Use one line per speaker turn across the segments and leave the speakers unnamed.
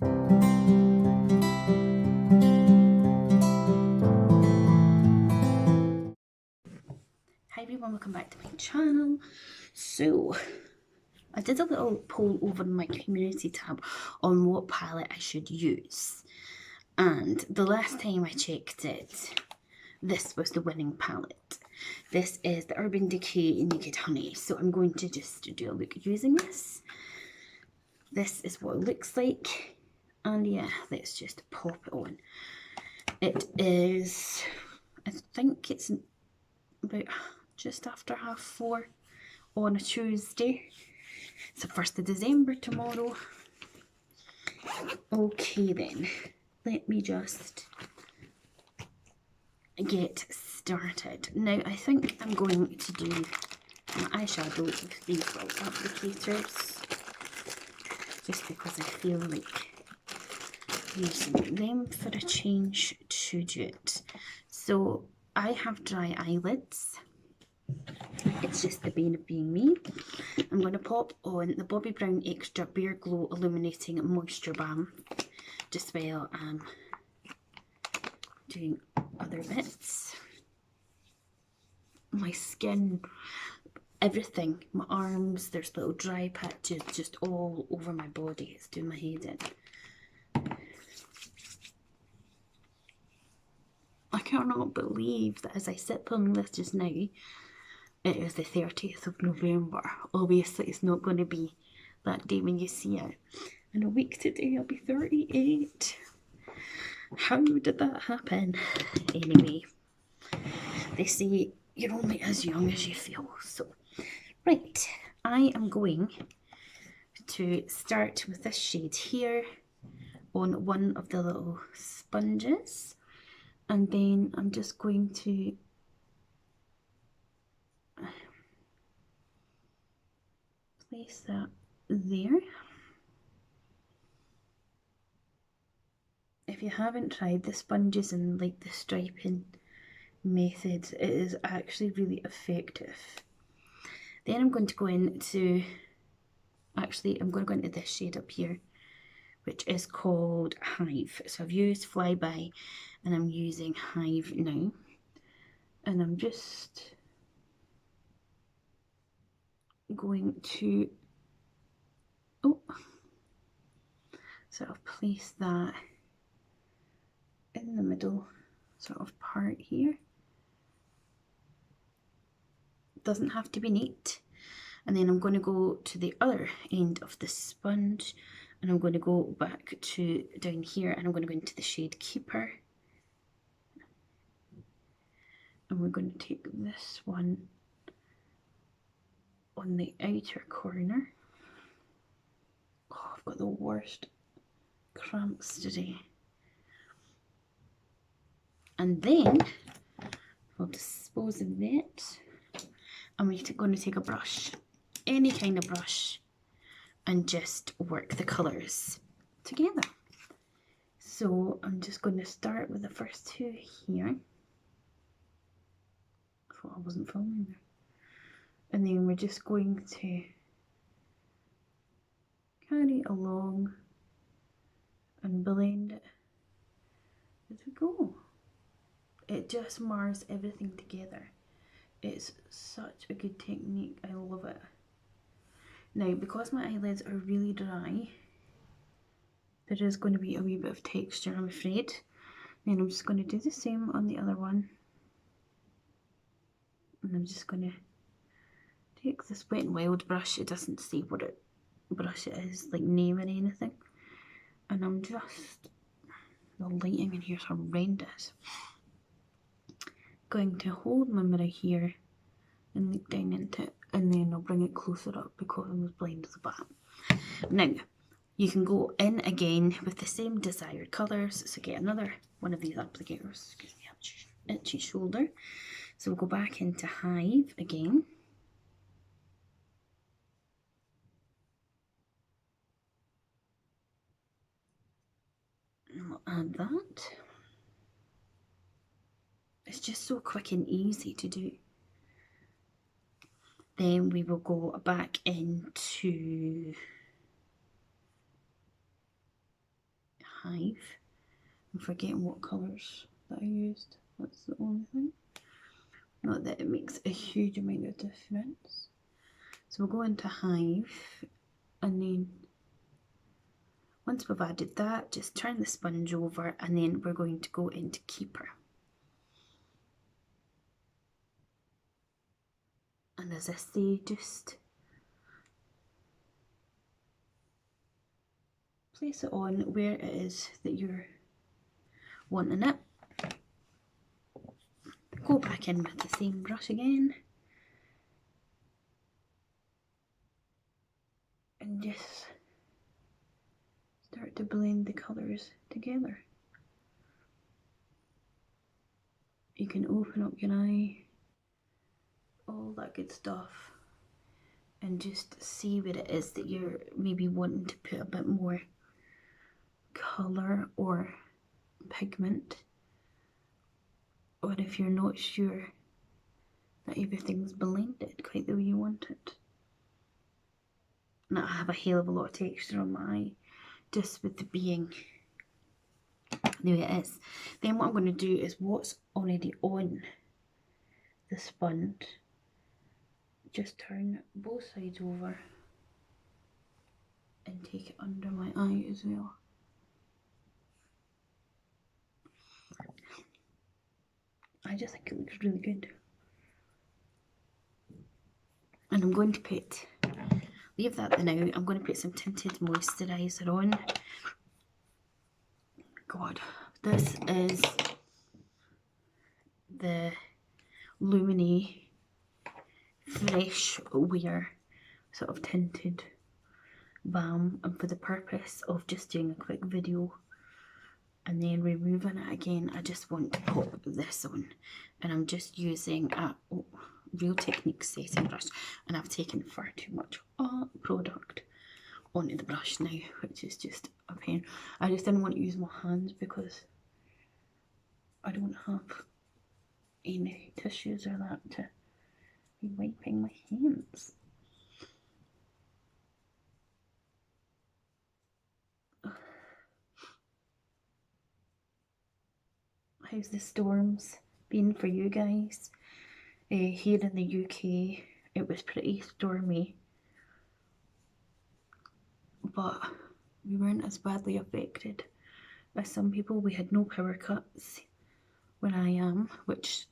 Hi everyone, welcome back to my channel. So, I did a little poll over in my community tab on what palette I should use. And the last time I checked it, this was the winning palette. This is the Urban Decay Naked Honey. So I'm going to just do a look using this. This is what it looks like. And yeah, let's just pop it on. It is, I think it's about just after 4:30 on a Tuesday. It's the 1st of December tomorrow. Okay then, let me just get started. Now I think I'm going to do my eyeshadow with these little applicators, just because I feel like using them for a change to do it. So I have dry eyelids. It's just the bane of being me. I'm going to pop on the Bobbi Brown Extra Bare Glow Illuminating Moisture Balm just while I'm doing other bits. My skin, everything, my arms, there's little dry patches just all over my body. It's doing my head in. I cannot believe that as I sit on this just now, it is the 30th of November. Obviously, it's not going to be that day when you see it. In a week today, I'll be 38. How did that happen? Anyway, they say you're only as young as you feel. So, right, I am going to start with this shade here on one of the little sponges. And then I'm just going to place that there. If you haven't tried the sponges and like the striping method, it is actually really effective. Then I'm going to go into, actually I'm going to go into this shade up here, which is called Hive. So I've used Flyby and I'm using Hive now. And I'm just going to, sort of place that in the middle sort of part here. It doesn't have to be neat. And then I'm going to go to the other end of the sponge and I'm going to go back to down here and I'm going to go into the shade Keeper. And we're going to take this one on the outer corner. Oh, I've got the worst cramps today. And then I'll dispose of that. I'm going to take a brush, any kind of brush, and just work the colours together. So I'm just going to start with the first two here. I thought I wasn't filming there. And then we're just going to carry along and blend it as we go. It just mars everything together. It's such a good technique. I love it. Now, because my eyelids are really dry, there is going to be a wee bit of texture, I'm afraid. Then I'm just going to do the same on the other one. And I'm just going to take this Wet n Wild brush. It doesn't say what brush it is, like name or anything. And I'm just, the lighting in here is horrendous. Going to hold my mirror here and look down into it, and then I'll bring it closer up because I was blind as a bat. Now, you can go in again with the same desired colours, so get another one of these applicators. Excuse me, itchy shoulder. So we'll go back into Hive again. And we'll add that. It's just so quick and easy to do. Then we will go back into Hive. I'm forgetting what colours that I used. That's the only thing. Not that it makes a huge amount of difference. So we'll go into Hive, and then once we've added that, just turn the sponge over, and then we're going to go into Keeper. And as I say, just place it on where it is that you're wanting it. Go back in with the same brush again. And just start to blend the colours together. You can open up your eye, all that good stuff, and just see where it is that you're maybe wanting to put a bit more colour or pigment, or if you're not sure that everything's blended quite the way you want it. And I have a hell of a lot of texture on my eye, just with it being the way it is. Then what I'm going to do is what's already on the sponge, just turn both sides over and take it under my eye as well. I just think it looks really good. And I'm going to leave that now. I'm going to put some tinted moisturiser on. God, this is the Lumini Fresh Wear sort of tinted balm, and for the purpose of just doing a quick video and then removing it again, I just want to pop this on, and I'm just using a Real Technique setting brush, and I've taken far too much product onto the brush now, which is just a pain. I just didn't want to use my hands because I don't have any tissues or that to be wiping my hands. How's the storms been for you guys? Here in the UK, it was pretty stormy, but we weren't as badly affected as some people. We had no power cuts when I am, which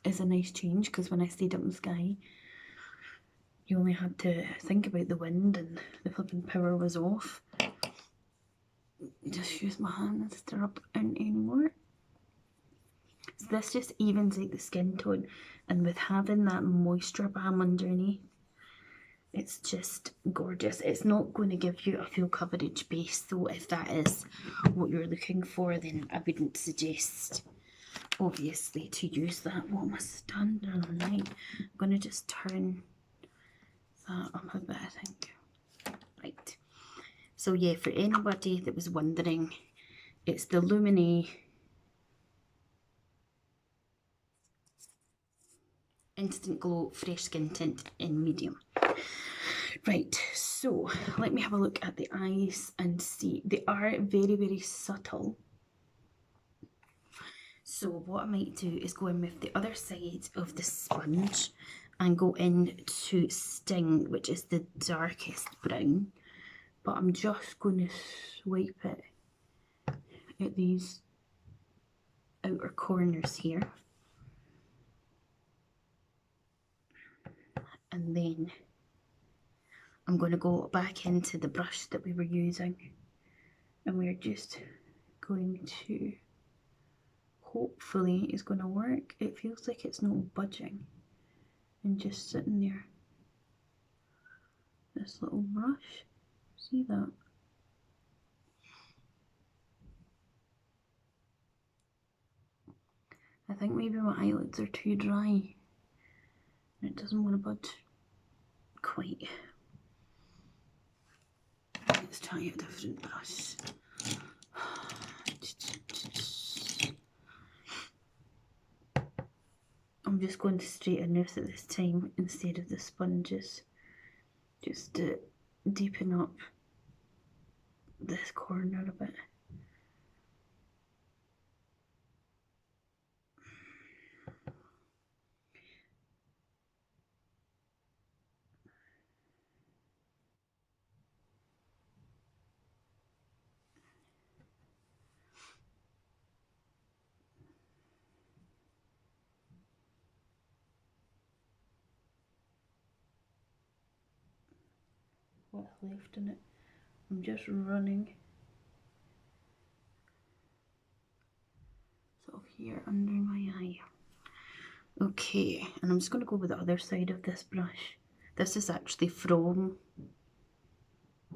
is a nice change, because when I stayed up in Skye, you only had to think about the wind and the flipping power was off. Just use my hands to rub in anymore. So this just evens out the skin tone, and with having that moisture balm underneath, it's just gorgeous. It's not going to give you a full coverage base, so if that is what you're looking for, then I wouldn't suggest, obviously, to use that. What am I standing on now? I'm going to just turn that up a bit, I think. Right. So yeah, for anybody that was wondering, it's the Lumini Instant Glow Fresh Skin Tint in medium. Right, so let me have a look at the eyes and see. They are very, very subtle. So what I might do is go in with the other side of the sponge and go in to Sting, which is the darkest brown. But I'm just going to swipe it at these outer corners here. And then I'm going to go back into the brush that we were using, and we're just going to, hopefully it's going to work. It feels like it's not budging and just sitting there. This little brush, see that? I think maybe my eyelids are too dry and it doesn't want to budge quite. Let's try a different brush. I'm just going to straighten this at this time instead of the sponges, just to deepen up this corner a bit. what's left in it. I'm just running sort of here under my eye. Okay, and I'm just going to go with the other side of this brush. This is actually from,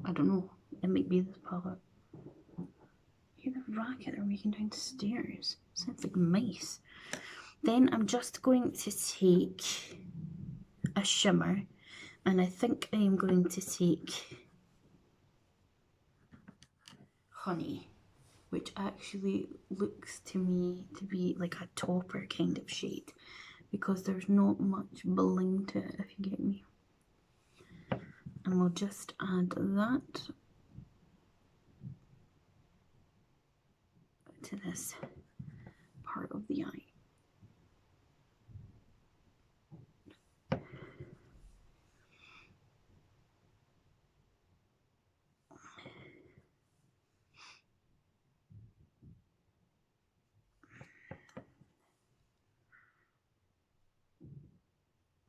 I don't know, it might be this palette. Hear the racket they're making downstairs. Sounds like mice. Then I'm just going to take a shimmer, and I think I am going to take Honey, which actually looks to me to be like a topper kind of shade, because there's not much bling to it, if you get me. And we'll just add that to this part of the eye.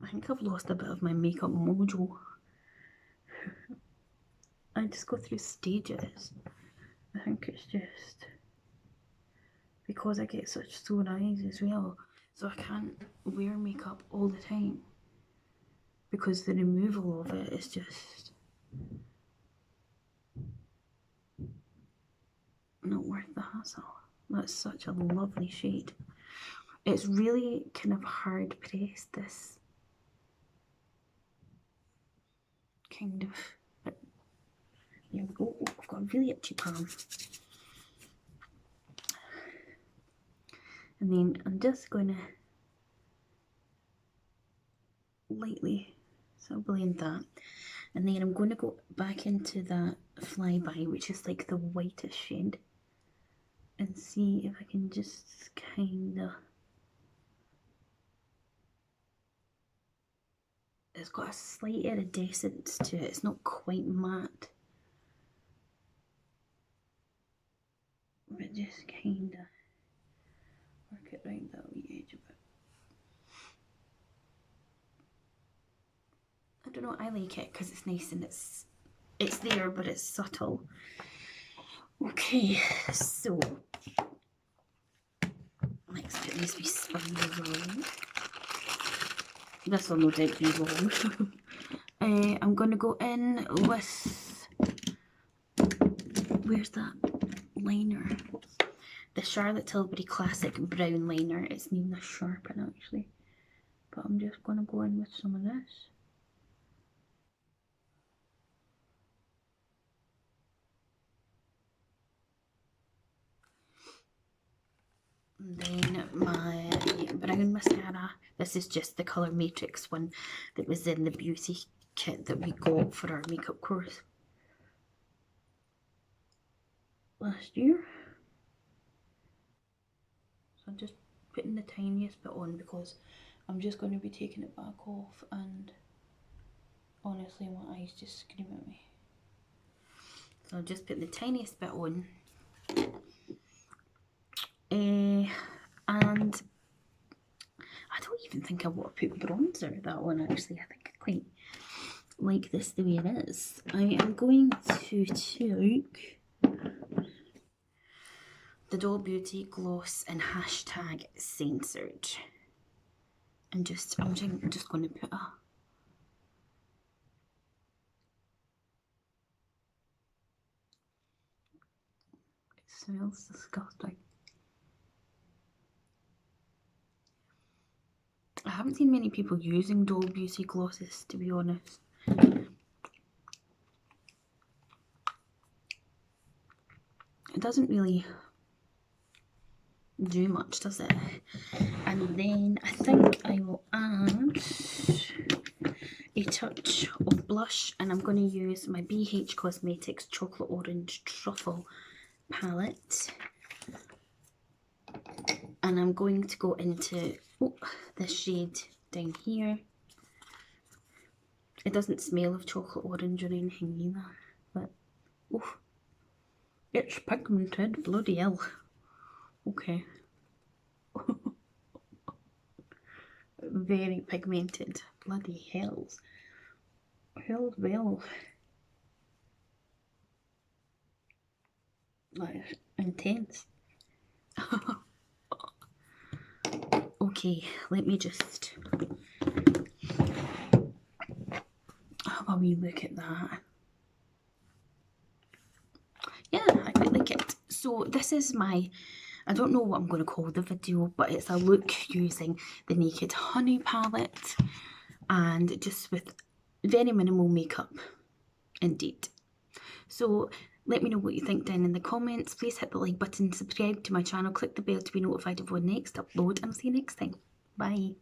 I think I've lost a bit of my makeup mojo. I just go through stages. I think it's just because I get such sore eyes as well, so I can't wear makeup all the time because the removal of it is just not worth the hassle. That's such a lovely shade. It's really kind of hard pressed, this kind of. There we go. Oh, I've got a really itchy palm. And then I'm just going to lightly so blend that. And then I'm going to go back into that flyby, which is like the whitest shade, and see if I can just kind of. It's got a slight iridescence to it. It's not quite matte, but just kind of work it around that wee edge of it. I don't know, I like it because it's nice and it's there, but it's subtle. Okay, so let's put these wee spirals on. This will no doubt be long. I'm going to go in with, where's that liner? The Charlotte Tilbury Classic Brown Liner. It's needing a sharpen actually, but I'm just going to go in with some of this. And then my brown mascara. This is just the Colour Matrix one that was in the beauty kit that we got for our makeup course last year. So I'm just putting the tiniest bit on because I'm just going to be taking it back off, and honestly my eyes just scream at me. So I'll just put the tiniest bit on. And I don't even think I want to put bronzer, that one actually. I think I quite like this the way it is. I am going to take the Doll Beauty Gloss and hashtag Censored. And I'm just going to put a it smells disgusting. I haven't seen many people using Doll Beauty glosses, to be honest. It doesn't really do much, does it? And then I think I will add a touch of blush, and I'm going to use my BH Cosmetics Chocolate Orange Truffle palette. And I'm going to go into this shade down here. It doesn't smell of chocolate orange or anything either, but it's pigmented, bloody hell. Okay. Very pigmented, bloody hells. Hells bells. Like, intense. Okay, let me just have a wee look at that. Yeah, I quite like it. So this is my, I don't know what I'm going to call the video, but it's a look using the Naked Honey palette and just with very minimal makeup indeed. So let me know what you think down in the comments. Please hit the like button, subscribe to my channel, click the bell to be notified of when next upload, and I'll see you next time. Bye.